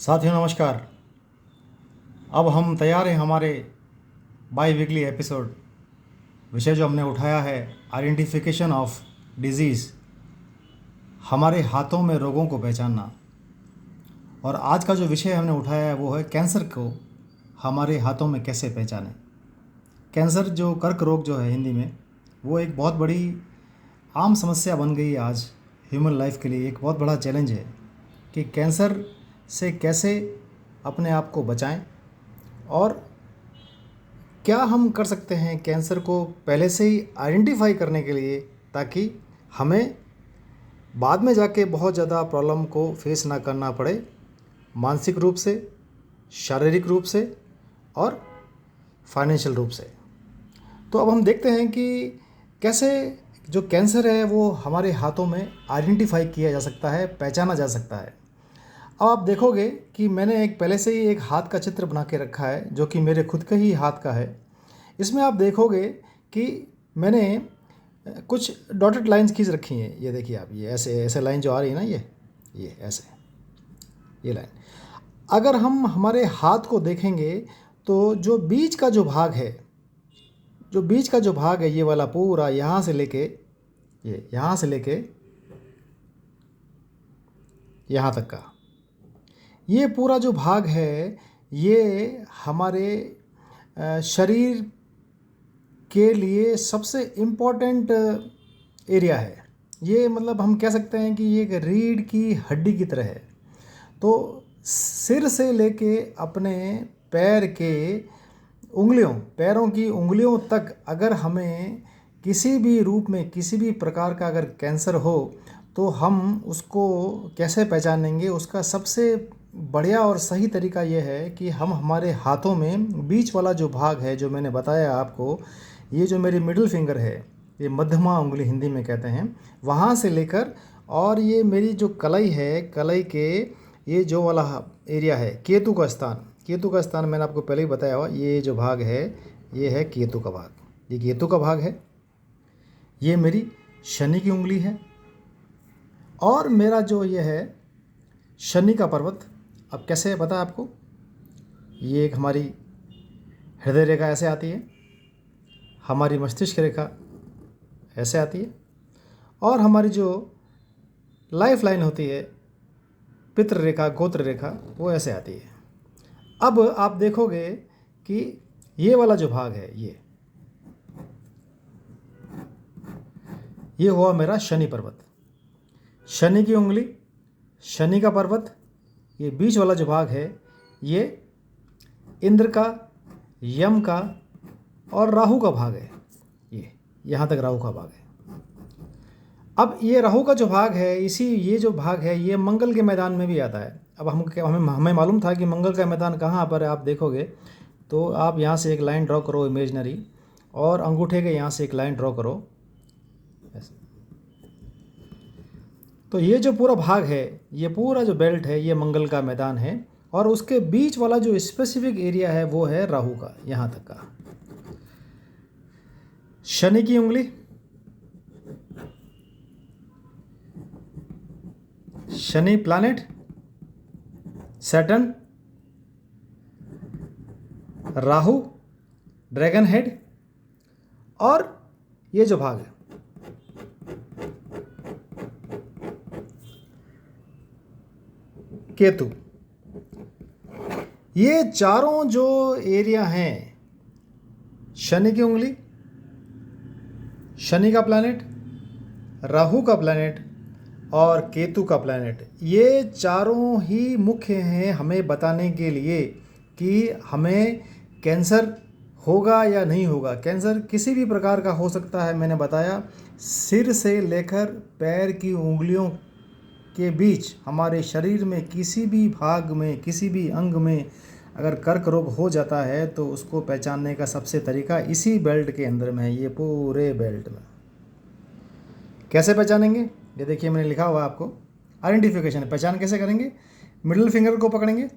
साथियों नमस्कार। अब हम तैयार हैं हमारे बाई वीकली एपिसोड। विषय जो हमने उठाया है आइडेंटिफिकेशन ऑफ डिजीज़, हमारे हाथों में रोगों को पहचानना। और आज का जो विषय हमने उठाया है वो है कैंसर को हमारे हाथों में कैसे पहचानें। कैंसर जो कर्क रोग जो है हिंदी में, वो एक बहुत बड़ी आम समस्या बन गई है आज ह्यूमन लाइफ के लिए। एक बहुत बड़ा चैलेंज है कि कैंसर से कैसे अपने आप को बचाएं और क्या हम कर सकते हैं कैंसर को पहले से ही आइडेंटिफाई करने के लिए, ताकि हमें बाद में जाके बहुत ज़्यादा प्रॉब्लम को फेस ना करना पड़े, मानसिक रूप से, शारीरिक रूप से और फाइनेंशियल रूप से। तो अब हम देखते हैं कि कैसे जो कैंसर है वो हमारे हाथों में आइडेंटिफाई किया जा सकता है, पहचाना जा सकता है। अब आप देखोगे कि मैंने पहले से ही एक हाथ का चित्र बना के रखा है जो कि मेरे खुद के ही हाथ का है। इसमें आप देखोगे कि मैंने कुछ डॉटेड लाइंस खींच रखी हैं। ये देखिए आप, ये ऐसे ऐसे लाइन जो आ रही है ना, ये ऐसे, ये लाइन। अगर हम हमारे हाथ को देखेंगे तो जो बीच का जो भाग है, ये वाला पूरा यहाँ से लेके यहाँ तक का ये पूरा जो भाग है, ये हमारे शरीर के लिए सबसे इम्पोर्टेंट एरिया है। ये मतलब हम कह सकते हैं कि ये एक रीढ़ की हड्डी की तरह है। तो सिर से लेके अपने पैरों की उंगलियों तक अगर हमें किसी भी रूप में, किसी भी प्रकार का अगर कैंसर हो तो हम उसको कैसे पहचानेंगे। उसका सबसे बढ़िया और सही तरीका ये है कि हम हमारे हाथों में बीच वाला जो भाग है, जो मैंने बताया आपको, ये जो मेरी मिडिल फिंगर है, ये मध्यमा उंगली हिंदी में कहते हैं, वहाँ से लेकर और ये मेरी जो कलाई है, कलाई के ये जो वाला एरिया है, केतु का स्थान मैंने आपको पहले ही बताया हुआ। ये जो भाग है ये है केतु का भाग, ये केतु का भाग है। ये मेरी शनि की उंगली है और मेरा जो ये है शनि का पर्वत। अब कैसे पता है आपको, ये एक हमारी हृदय रेखा ऐसे आती है, हमारी मस्तिष्क रेखा ऐसे आती है और हमारी जो लाइफ लाइन होती है, पितृ रेखा, गोत्र रेखा, वो ऐसे आती है। अब आप देखोगे कि ये वाला जो भाग है, ये हुआ मेरा शनि पर्वत, शनि की उंगली, शनि का पर्वत। ये बीच वाला जो भाग है ये इंद्र का, यम का और राहु का भाग है। ये यहाँ तक राहु का भाग है। अब ये राहु का जो भाग है, ये जो भाग है ये मंगल के मैदान में भी आता है। अब हमें मालूम था कि मंगल का मैदान कहाँ पर है। आप देखोगे तो आप यहाँ से एक लाइन ड्रॉ करो इमेजनरी, और अंगूठे के यहाँ से एक लाइन ड्रॉ करो ऐसे। तो ये जो पूरा भाग है, ये पूरा जो बेल्ट है, ये मंगल का मैदान है और उसके बीच वाला जो स्पेसिफिक एरिया है वो है राहु का, यहाँ तक का। शनि की उंगली, Shani planet, Saturn, Rahu, dragon head और ये जो भाग है केतु। ये चारों जो एरिया हैं, शनि की उंगली, शनि का प्लैनेट, राहु का प्लैनेट और केतु का प्लैनेट, ये चारों ही मुख्य हैं हमें बताने के लिए कि हमें कैंसर होगा या नहीं होगा। कैंसर किसी भी प्रकार का हो सकता है। मैंने बताया सिर से लेकर पैर की उंगलियों के बीच हमारे शरीर में किसी भी भाग में, किसी भी अंग में अगर कर्क रोग हो जाता है तो उसको पहचानने का सबसे तरीका इसी बेल्ट के अंदर में है, ये पूरे बेल्ट में। कैसे पहचानेंगे, ये देखिए मैंने लिखा हुआ है आपको, आइडेंटिफिकेशन। पहचान कैसे करेंगे, मिडिल फिंगर को पकड़ेंगे,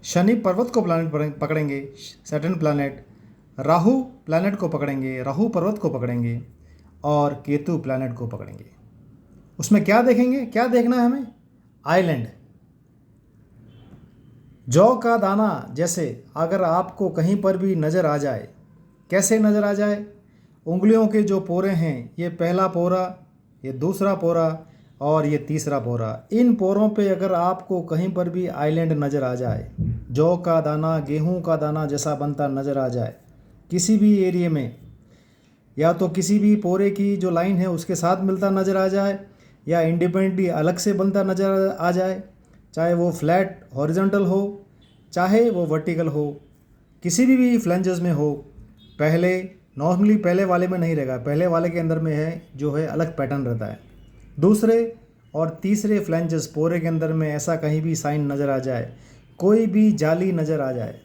शनि पर्वत को प्लैनेट पकड़ेंगे, सैटर्न प्लैनेट, राहु प्लैनेट को पकड़ेंगे, राहु पर्वत को पकड़ेंगे और केतु प्लैनेट को पकड़ेंगे। उसमें क्या देखेंगे, क्या देखना है हमें, आइलैंड, जौ का दाना जैसे अगर आपको कहीं पर भी नज़र आ जाए, कैसे नज़र आ जाए? उंगलियों के जो पोरे हैं, ये पहला पोरा, ये दूसरा पोरा और ये तीसरा पोरा, इन पोरों पे अगर आपको कहीं पर भी आइलैंड नज़र आ जाए, जौ का दाना गेहूं का दाना जैसा बनता नज़र आ जाए किसी भी एरिया में, या तो किसी भी पोरे की जो लाइन है उसके साथ मिलता नज़र आ जाए, या इंडिपेंडेंटली अलग से बनता नज़र आ जाए, चाहे वो फ्लैट हॉरिजॉन्टल हो, चाहे वो वर्टिकल हो, किसी भी फ्लैंजेस में हो, पहले नॉर्मली पहले वाले में नहीं रहेगा, पहले वाले के अंदर में है जो है अलग पैटर्न रहता है। दूसरे और तीसरे फ्लैंजेस पोरे के अंदर में ऐसा कहीं भी साइन नज़र आ जाए, कोई भी जाली नज़र आ जाए,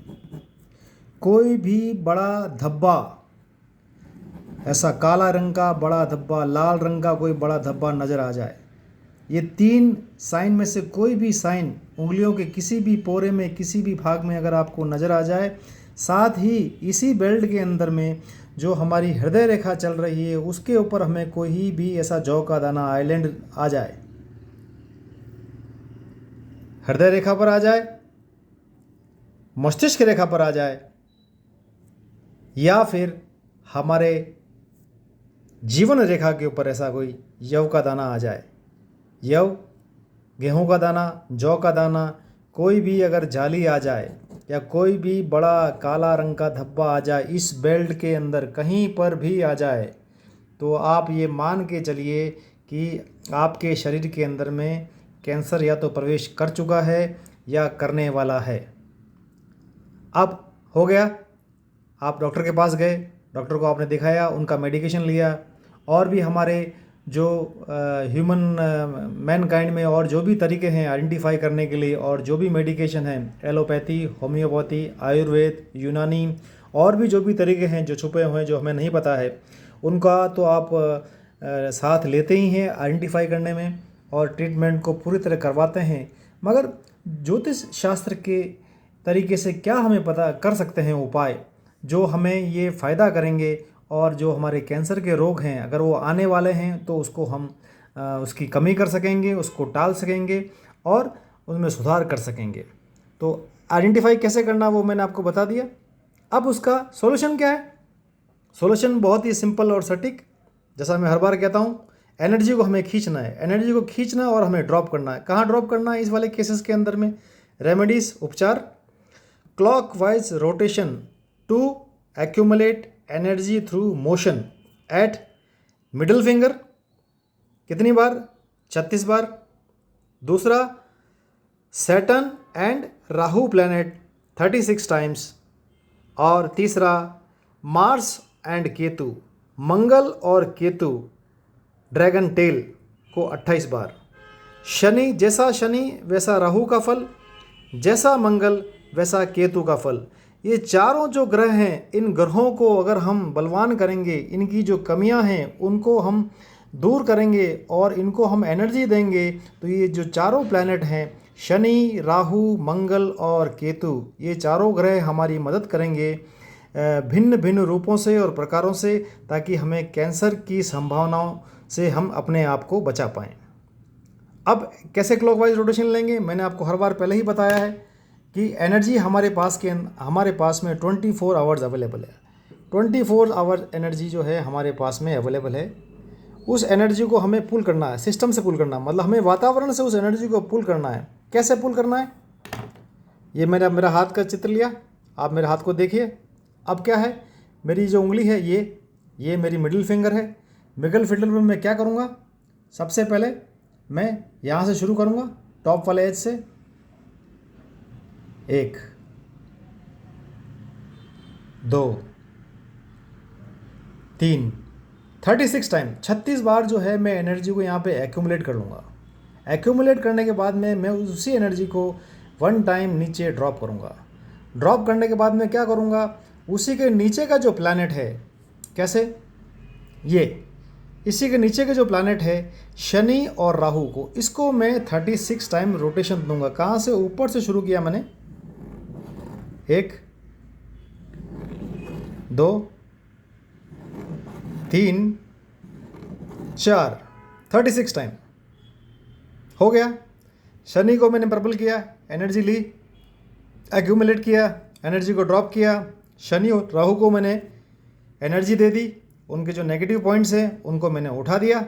कोई भी बड़ा धब्बा, ऐसा काला रंग का बड़ा धब्बा, लाल रंग का कोई बड़ा धब्बा नज़र आ जाए, ये 3 साइन में से कोई भी साइन उंगलियों के किसी भी पोरे में किसी भी भाग में अगर आपको नज़र आ जाए, साथ ही इसी बेल्ट के अंदर में जो हमारी हृदय रेखा चल रही है उसके ऊपर हमें कोई भी ऐसा जौ का दाना आइलैंड आ जाए, हृदय रेखा पर आ जाए, मस्तिष्क रेखा पर आ जाए, या फिर हमारे जीवन रेखा के ऊपर ऐसा कोई यव का दाना आ जाए, यव, गेहूं का दाना, जौ का दाना, कोई भी अगर जाली आ जाए या कोई भी बड़ा काला रंग का धब्बा आ जाए इस बेल्ट के अंदर कहीं पर भी आ जाए, तो आप ये मान के चलिए कि आपके शरीर के अंदर में कैंसर या तो प्रवेश कर चुका है या करने वाला है। अब हो गया, आप डॉक्टर के पास गए, डॉक्टर को आपने दिखाया, उनका मेडिकेशन लिया, और भी हमारे जो ह्यूमन मैनकाइंड में और जो भी तरीके हैं आइडेंटिफाई करने के लिए, और जो भी मेडिकेशन हैं, एलोपैथी, होम्योपैथी, आयुर्वेद, यूनानी, और भी जो भी तरीके हैं जो छुपे हुए हैं जो हमें नहीं पता है, उनका तो आप साथ लेते ही हैं आइडेंटिफाई करने में और ट्रीटमेंट को पूरी तरह करवाते हैं। मगर ज्योतिष शास्त्र के तरीके से क्या हमें पता कर सकते हैं उपाय जो हमें ये फ़ायदा करेंगे, और जो हमारे कैंसर के रोग हैं अगर वो आने वाले हैं तो उसको हम उसकी कमी कर सकेंगे, उसको टाल सकेंगे और उसमें सुधार कर सकेंगे। तो आइडेंटिफाई कैसे करना वो मैंने आपको बता दिया। अब उसका सॉल्यूशन क्या है? सॉल्यूशन बहुत ही सिंपल और सटीक, जैसा मैं हर बार कहता हूँ, एनर्जी को हमें खींचना है, एनर्जी को खींचना और हमें ड्रॉप करना है। कहाँ ड्रॉप करना है इस वाले केसेस के अंदर में? रेमेडीज, उपचार, clockwise rotation to accumulate energy through motion at middle finger, कितनी बार? 36 बार। दूसरा, Saturn and Rahu planet 36 times. और तीसरा, मार्स एंड केतु, मंगल और केतु ड्रैगन टेल को 28 बार। शनि जैसा शनि वैसा राहु का फल, जैसा मंगल वैसा केतु का फल। ये चारों जो ग्रह हैं, इन ग्रहों को अगर हम बलवान करेंगे, इनकी जो कमियां हैं उनको हम दूर करेंगे और इनको हम एनर्जी देंगे, तो ये जो चारों प्लैनेट हैं, शनि, राहु, मंगल और केतु, ये चारों ग्रह हमारी मदद करेंगे भिन्न भिन्न रूपों से और प्रकारों से, ताकि हमें कैंसर की संभावनाओं से हम अपने आप को बचा पाएँ। अब कैसे क्लॉकवाइज रोटेशन लेंगे? मैंने आपको हर बार पहले ही बताया है कि एनर्जी हमारे पास में 24 आवर्स अवेलेबल है। 24 आवर एनर्जी जो है हमारे पास में अवेलेबल है। उस एनर्जी को हमें पुल करना है, सिस्टम से पुल करना है, मतलब हमें वातावरण से उस एनर्जी को पुल करना है। कैसे पुल करना है? ये मैंने मेरा हाथ का चित्र लिया, आप मेरे हाथ को देखिए। अब क्या है, मेरी जो उंगली है ये मेरी मिडिल फिंगर है। मिडिल फिंगर में मैं क्या करूँगा? सबसे पहले मैं यहाँ से शुरू करूँगा, टॉप वाले एज से। 1, 2, 3, 36 टाइम, 36 बार जो है मैं एनर्जी को यहाँ पे एक्यूमुलेट कर लूँगा। एक्यूमुलेट करने के बाद में मैं उसी एनर्जी को 1 टाइम नीचे ड्रॉप करूँगा। ड्रॉप करने के बाद मैं क्या करूँगा? उसी के नीचे का जो प्लैनेट है, कैसे? इसी के नीचे के जो प्लैनेट है शनि और राहु को, इसको मैं 36 टाइम रोटेशन दूंगा। कहाँ से? ऊपर से शुरू किया मैंने। 1, 2, 3, 4, 36 टाइम हो गया। शनि को मैंने पर्पल किया, एनर्जी ली, एक्यूमुलेट किया, एनर्जी को ड्रॉप किया। शनि और राहु को मैंने एनर्जी दे दी, उनके जो नेगेटिव पॉइंट्स हैं उनको मैंने उठा दिया।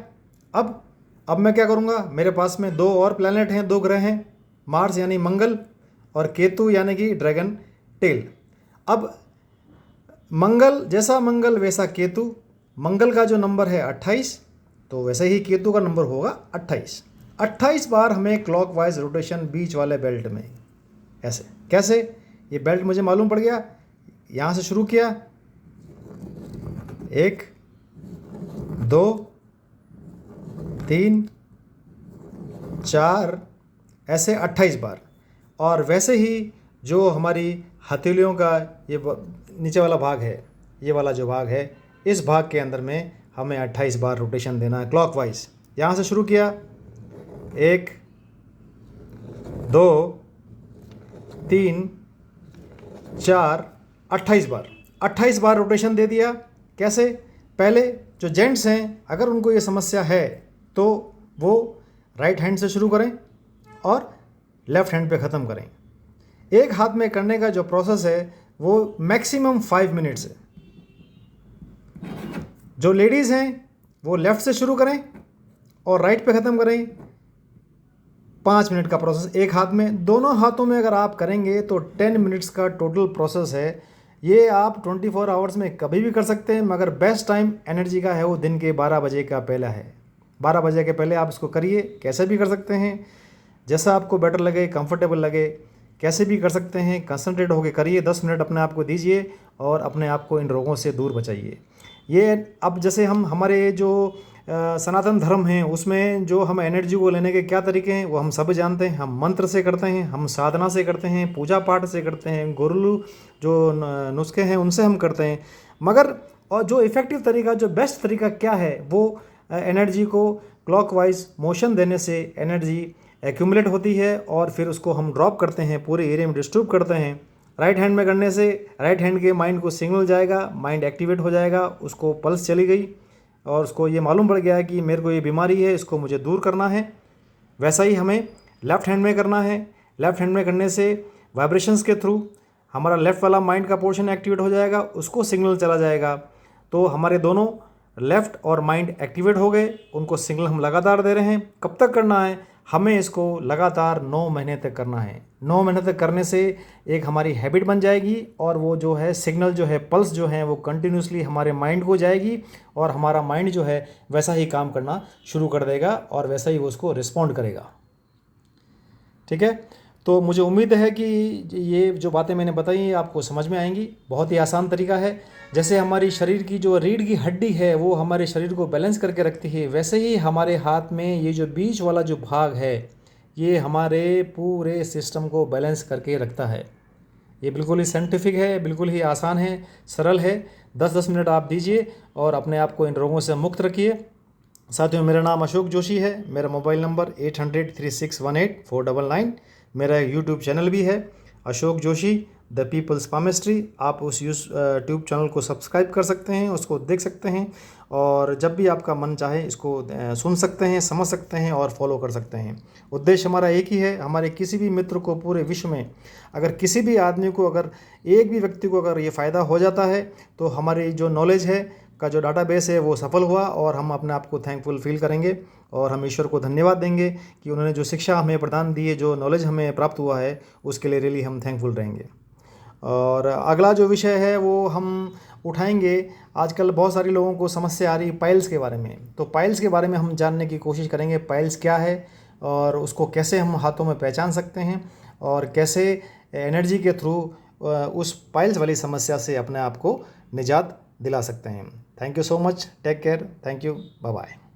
अब मैं क्या करूँगा, मेरे पास में 2 और प्लैनेट हैं, 2 ग्रह हैं, मार्स यानी मंगल और केतु यानी कि ड्रैगन टेल। अब मंगल जैसा मंगल वैसा केतु, मंगल का जो नंबर है 28, तो वैसे ही केतु का नंबर होगा 28। 28 बार हमें क्लॉकवाइज रोटेशन बीच वाले बेल्ट में, ऐसे कैसे, ये बेल्ट मुझे मालूम पड़ गया। यहाँ से शुरू किया, 1 2 3 4, ऐसे 28 बार। और वैसे ही जो हमारी हथेलियों का ये नीचे वाला भाग है, ये वाला जो भाग है, इस भाग के अंदर में हमें 28 बार रोटेशन देना है क्लॉकवाइज। यहाँ से शुरू किया, 1 2 3 4, 28 बार। 28 बार रोटेशन दे दिया। कैसे, पहले जो जेंट्स हैं अगर उनको ये समस्या है तो वो राइट हैंड से शुरू करें और लेफ़्ट हैंड पे ख़त्म करें। एक हाथ में करने का जो प्रोसेस है वो मैक्सिमम 5 मिनट्स है। जो लेडीज़ हैं वो लेफ़्ट से शुरू करें और राइट पे ख़त्म करें। 5 मिनट का प्रोसेस एक हाथ में। दोनों हाथों में अगर आप करेंगे तो 10 मिनट्स का टोटल प्रोसेस है। ये आप 24 आवर्स में कभी भी कर सकते हैं, मगर बेस्ट टाइम एनर्जी का है वो दिन के 12 बजे का पहला है। 12 बजे के पहले आप इसको करिए। कैसे भी कर सकते हैं, जैसा आपको बेटर लगे, कंफर्टेबल लगे, कैसे भी कर सकते हैं। कंसंट्रेट होकर करिए, 10 मिनट अपने आप को दीजिए और अपने आप को इन रोगों से दूर बचाइए। ये अब जैसे हमारे जो सनातन धर्म हैं उसमें जो हम एनर्जी को लेने के क्या तरीके हैं वो हम सब जानते हैं। हम मंत्र से करते हैं, हम साधना से करते हैं, पूजा पाठ से करते हैं, घरेलू जो नुस्खे हैं उनसे हम करते हैं। मगर और जो इफ़ेक्टिव तरीका, जो बेस्ट तरीका क्या है, वो एनर्जी को क्लॉकवाइज मोशन देने से एनर्जी एक्यूमुलेट होती है और फिर उसको हम ड्रॉप करते हैं, पूरे एरिया में डिस्ट्रीब्यूट करते हैं। राइट हैंड में करने से राइट हैंड के माइंड को सिग्नल जाएगा, माइंड एक्टिवेट हो जाएगा, उसको पल्स चली गई और उसको ये मालूम पड़ गया है कि मेरे को ये बीमारी है, इसको मुझे दूर करना है। वैसा ही हमें लेफ़्ट हैंड में करना है। लेफ़्ट हैंड में करने से वाइब्रेशंस के थ्रू हमारा लेफ़्ट वाला माइंड का पोर्शन एक्टिवेट हो जाएगा, उसको सिग्नल चला जाएगा। तो हमारे दोनों लेफ़्ट और माइंड एक्टिवेट हो गए। उनको सिग्नल हम लगातार दे रहे हैं। कब तक करना है, हमें इसको लगातार 9 महीने तक करना है। 9 महीने तक करने से एक हमारी हैबिट बन जाएगी और वो जो है सिग्नल जो है, पल्स जो है वो कंटिन्यूसली हमारे माइंड को जाएगी और हमारा माइंड जो है वैसा ही काम करना शुरू कर देगा और वैसा ही वो उसको रिस्पॉन्ड करेगा। ठीक है, तो मुझे उम्मीद है कि ये जो बातें मैंने बताई आपको समझ में आएंगी। बहुत ही आसान तरीका है। जैसे हमारी शरीर की जो रीढ़ की हड्डी है वो हमारे शरीर को बैलेंस करके रखती है, वैसे ही हमारे हाथ में ये जो बीच वाला जो भाग है ये हमारे पूरे सिस्टम को बैलेंस करके रखता है। ये बिल्कुल ही साइंटिफिक है, बिल्कुल ही आसान है, सरल है। 10-10 मिनट आप दीजिए और अपने आप को इन रोगों से मुक्त रखिए। साथियों, मेरा नाम अशोक जोशी है। मेरा मोबाइल नंबर 800-3618-499। मेरा यूट्यूब चैनल भी है, Ashok Joshi the people's palmistry. आप उस यूट्यूब चैनल को सब्सक्राइब कर सकते हैं, उसको देख सकते हैं और जब भी आपका मन चाहे इसको सुन सकते हैं, समझ सकते हैं और फॉलो कर सकते हैं। उद्देश्य हमारा एक ही है, हमारे किसी भी मित्र को पूरे विश्व में, अगर किसी भी आदमी को, अगर एक भी व्यक्ति को अगर ये फ़ायदा हो जाता है तो हमारी जो नॉलेज है का जो डाटाबेस है वो सफल हुआ और हम अपने आप को थैंकफुल फील करेंगे और हम ईश्वर को धन्यवाद देंगे कि उन्होंने जो शिक्षा हमें प्रदान दी है, जो नॉलेज हमें प्राप्त हुआ है, उसके लिए रियली हम थैंकफुल रहेंगे। और अगला जो विषय है वो हम उठाएंगे। आजकल बहुत सारे लोगों को समस्या आ रही है पाइल्स के बारे में, तो पाइल्स के बारे में हम जानने की कोशिश करेंगे। पाइल्स क्या है और उसको कैसे हम हाथों में पहचान सकते हैं और कैसे एनर्जी के थ्रू उस पाइल्स वाली समस्या से अपने आप को निजात दिला सकते हैं। Thank you so much, take care, thank you, bye bye.